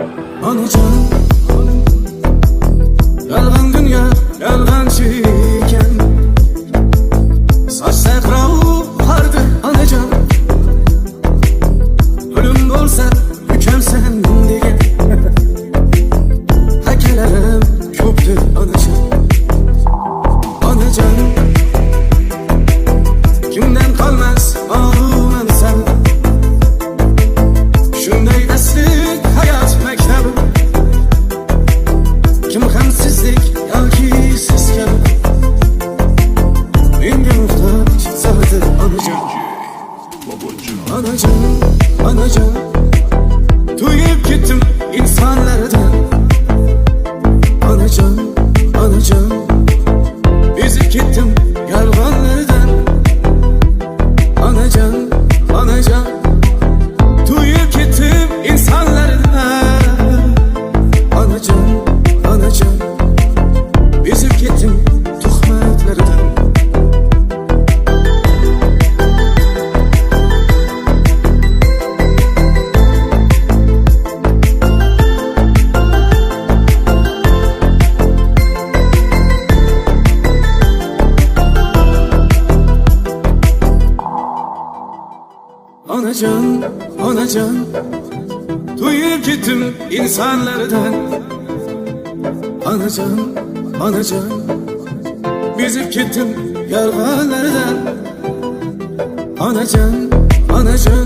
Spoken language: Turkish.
Anacan, yalgan dünya, yalgancı iken saç sekrau hardı anacan. Ölüm olsa mükemsen diye hakelerim köptü anacan. Anacan, kimden kalmaz ağrıman sen. Şunday eslik hayat mektebi, kim hemsizlik yoki sizga menga muhtoj zadir anajon. Anajon, anajon, to'yib ketdim insonlardan. Anajon, anajon, bezib ketdim yolg'onlardan. Anajon, anajon, to'yib ketdim insonlardan. Anajon, anajon, bezib ketdim tuhmatlardan. Anacan, anacan, to'yib ketdim insonlardan. Anacan, anacan, bezib ketdim yolg'onlardan. Anacan, anacan,